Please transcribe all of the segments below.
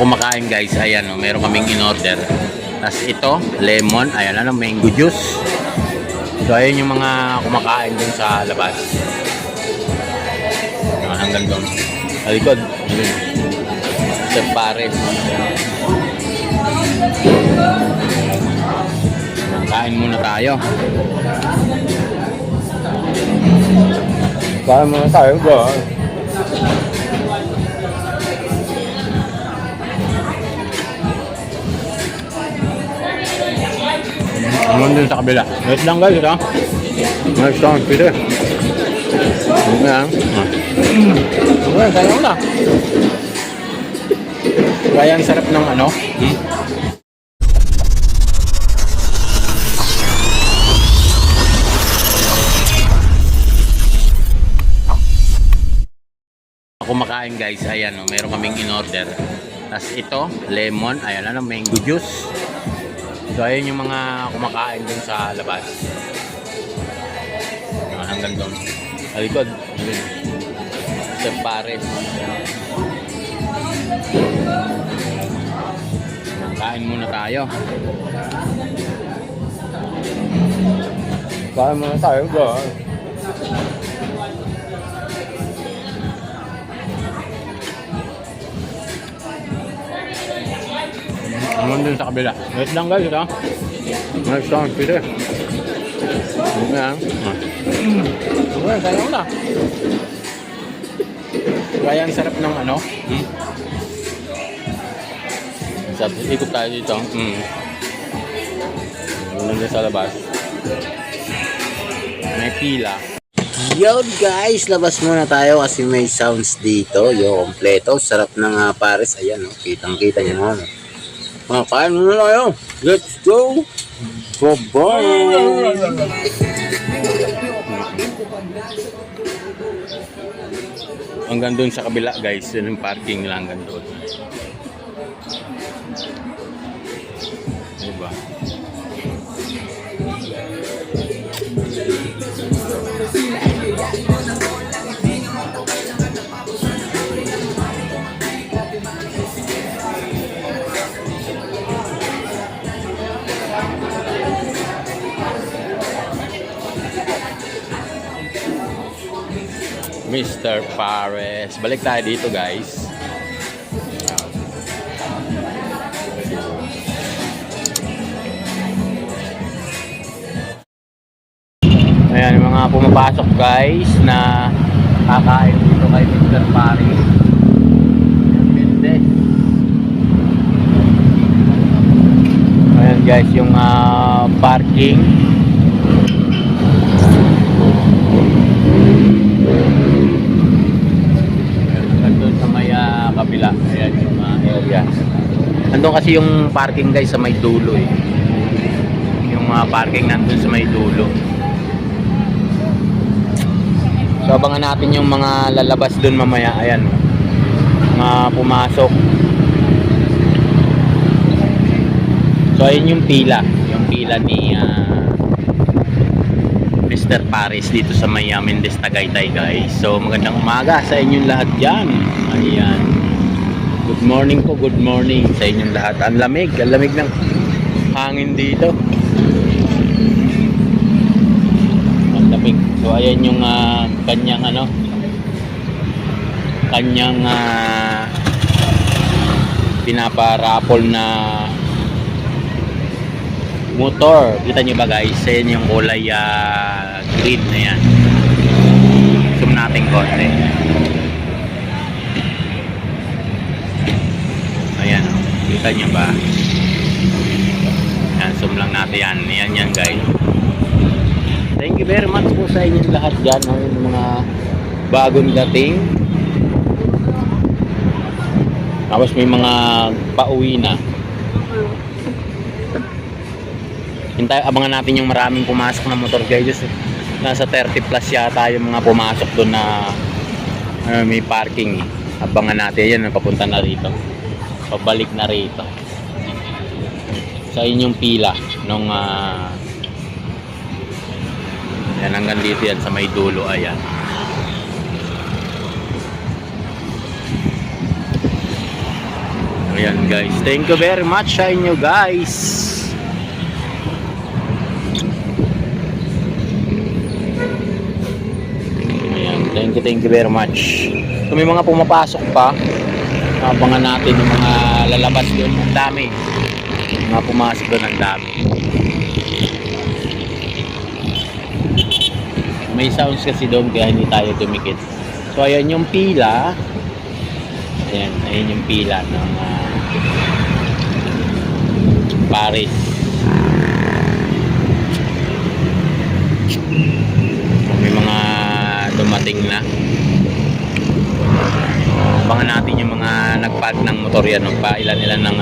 kumakain guys, ayan o, meron kaming in-order. Tapos ito, lemon, ayan ano, mango juice. So ayan yung mga kumakain dun sa labas. Hanggang doon. Alikod. Chef Pares. Kain muna tayo. Kain muna tayo ba? Naman din sa kabila. Nice lang guys, ito. Nice lang, pwede. Ayan. Ayan, sayang na. Kaya ang sarap ng ano. Kumakain guys, ayan o, meron kaming in-order. Tapos ito, lemon, ayan ano, mango juice. So ayan yung mga kumakain dun sa labas. Hanggang doon. Alikod. Chef Pares. Kain muna tayo. Kain muna tayo ba? Naman din sa kabila. Nice lang guys, ito. Nice lang, pwede. Ayan. Ayan, sayang na. Kaya ang sarap ng ano. Ikot tayo dito. Nandun sa labas. May pila. Yo guys, labas muna tayo kasi may sounds dito. Yo, kompleto. Sarap ng Pares. Ayan, oh. Kitang-kita nyo naman. Kain muna tayo. Let's go. Bye-bye. Hanggang doon sa kabila guys, yun yung parking nila hanggang doon. Diba? Mr. Pares. Balik tayo dito guys. Ayan yung mga pumapasok guys na kakain dito kay Mr. Pares. Mendes. Ayan guys yung parking. Kabila, ayan yung area. Nandun kasi yung parking guys sa may dulo eh. Yung parking nandun sa may dulo. So abangan natin yung mga lalabas dun mamaya. Ayan, mga pumasok. So ayun yung pila. Yung pila ni Mr. Pares dito sa may Mendes Tagaytay guys. So magandang umaga sa inyong lahat dyan. Ayan. Good morning po, good morning sa inyong lahat. Ang lamig ng hangin dito. Ang lamig. So ayan yung kanyang ano, kanyang pinaparapol na motor. Kita nyo ba guys? Ayan yung kulay green na yan. Zoom natin konti. Ayan, kita nyo ba? Ayan, zoom lang natin yan. Yan guys. Thank you very much po sa inyong lahat dyan. Yung mga bagong dating. Tapos may mga pauwi na. Abangan natin yung maraming pumasok na motor guys. Nasa 30 plus yata yung mga pumasok doon na may parking. Abangan natin yan, papunta na rito. Pabalik na rito sa inyong pila nung yan hanggang dito yan sa may dulo. Ayan, Ayan guys, thank you very much sa inyo guys. Ayan, thank you very much. Kung may mga pumapasok pa, abangan natin yung mga lalabas doon. Ang dami. Mga pumasok doon, ang dami. May sounds kasi doon kaya hindi tayo tumikit. So ayan yung pila. Ayan yung pila ng Paris. May mga dumating na. Abangan natin yung mga nagpark ng motor yan. Ilan ng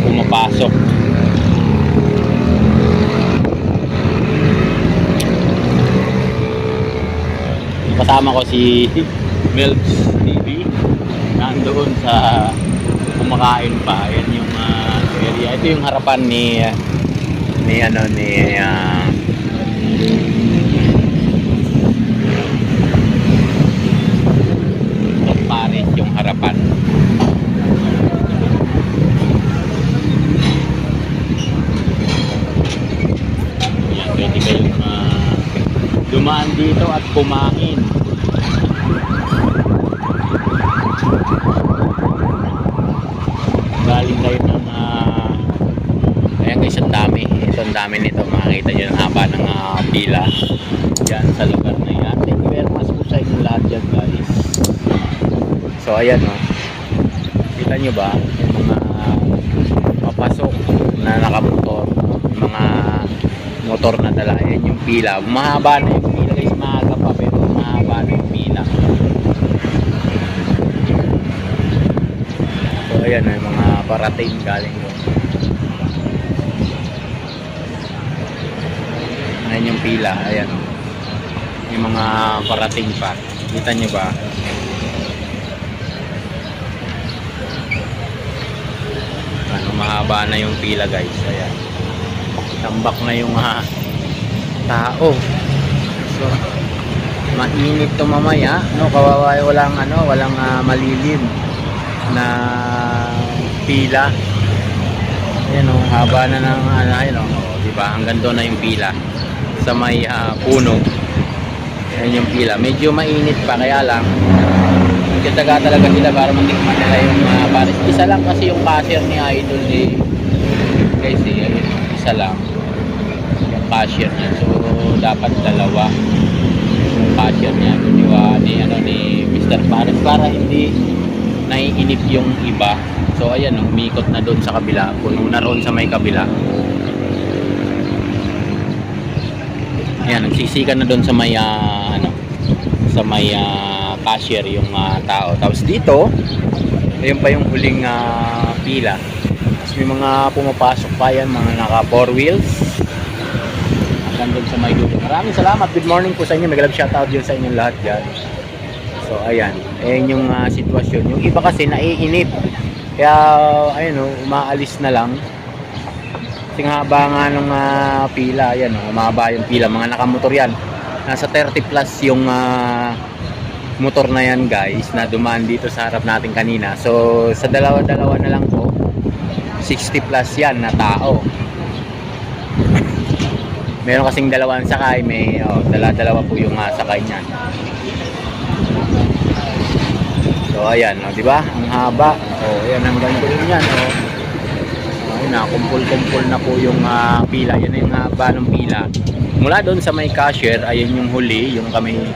pumapasok. Kasama ko si Melbs TV. Nandoon sa kumakain pa. Ayan yung area. Ito yung harapan ni Paris, yung harapan. Ayan, pwede kayong dumaan dito at kumain. Galing kayo ng ayan guys, ang dami. Ito ang dami nito. Makikita nyo ang haba ng pila dyan sa lugar na yan. Thank you very much po sa inyo lahat dyan guys. So ayan o, kita nyo ba yung mga papasok na nakamotor, yung mga motor na dala. Ayan yung pila. Mahaba na yung pila guys, maaga pa pero mahaba na yung pila. So ayan o, yung mga parating galing doon. Ayan yung pila, ayan o, yung mga parating pa. Kita nyo ba? Mahaba na yung pila guys. Ayan, tambak na yung tao. So mainit to mamaya, no? Kawawa, walang malilim na pila. Ayan o, haba na ng ayan o, diba? Hanggang doon na yung pila sa may puno. Ayan yung pila, medyo mainit pa, kaya lang nagtataga talaga sila para matikman nila yung Paris. Isa lang kasi yung cashier ni Idol guys, isa lang yung cashier niya, so dapat dalawa yung cashier niya ni Mr. Paris para hindi naiinip yung iba. So ayan, umikot na doon sa kabila, puno na roon sa may kabila. Ayan, nagsisikan na doon sa may sa may cashier yung tao. Tapos dito, ayun pa yung huling pila. Tapos may mga pumapasok pa yan, mga naka 4 wheels. Hanggang doon sa may dulo. Maraming salamat. Good morning po sa inyo. May shoutout yun sa inyong lahat dyan. So ayan, ayan yung sitwasyon. Yung iba kasi naiinip. Kaya ayun, umaalis na lang. Kasi haba nga nung pila. Ayan, umaba yung pila. Mga nakamotor yan. Nasa 30 plus yung motor na yan guys, na dumaan dito sa harap natin kanina. So sa dalawa-dalawa na lang po, 60 plus yan na tao. Meron kasing dalawang sakay, may dala-dalawa po yung sakay niyan. So ayan, di ba? Ang haba. Ayan, ang ganda rin yan. Ayun na, kumpul-kumpul na po yung pila. Yan na yung haba ng pila. Mula doon sa may cashier, ayun yung huli, yung kami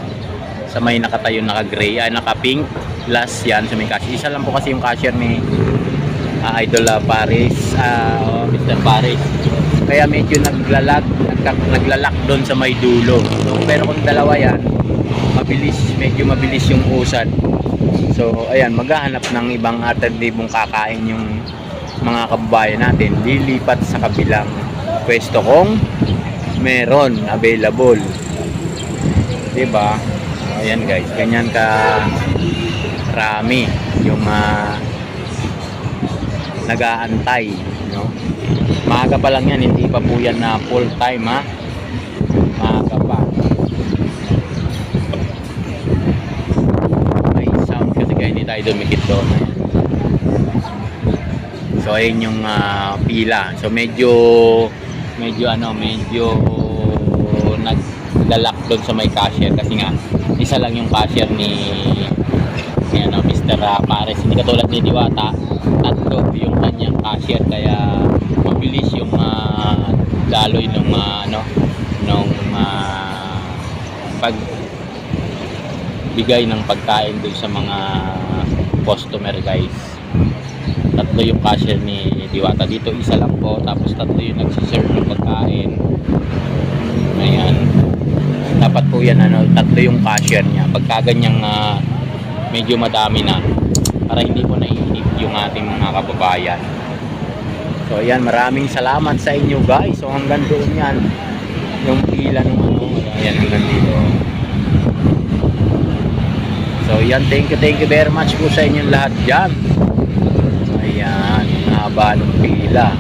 sa may nakatayo, naka-gray, naka-pink, last yan sa may cashier. Isa lang po kasi yung cashier ni Idol Paris, Mr. Paris. Kaya medyo naglalak doon sa may dulo. So, pero kung dalawa yan, medyo mabilis yung usad. So ayan, maghahanap ng ibang alternatibong kakain yung mga kababayan natin. Lilipat sa kabilang pwesto kung meron available. Diba? Ayan guys, ganyan ka rami yung nag-aantay, no? Maaga pa lang yan, hindi pa po yan na full time ha. Maaga pa. May sound kasi kaya hindi tayo dumikit doon. So ayun yung pila. So medyo naglalak doon sa may cashier kasi nga isa lang yung cashier ni Mr. Pares. Hindi katulad ni Diwata, tatlo yung kanyang cashier kaya mabilis yung daloy nung pagbigay ng pagkain doon sa mga customer guys. Tatlo yung cashier ni Diwata. Dito isa lang po, tapos tatlo yung nagsiserve ng pagkain. Ayan. Dapat po yan, tatlo yung cashier niya. Pagka ganyang medyo madami na, para hindi po naiinip yung ating mga kababayan. So ayan, maraming salamat sa inyo guys. So hanggang doon yan, yung pila ng ayan hanggang dito. So yan, thank you very much po sa inyong lahat dyan. Ayan, haba ng pila.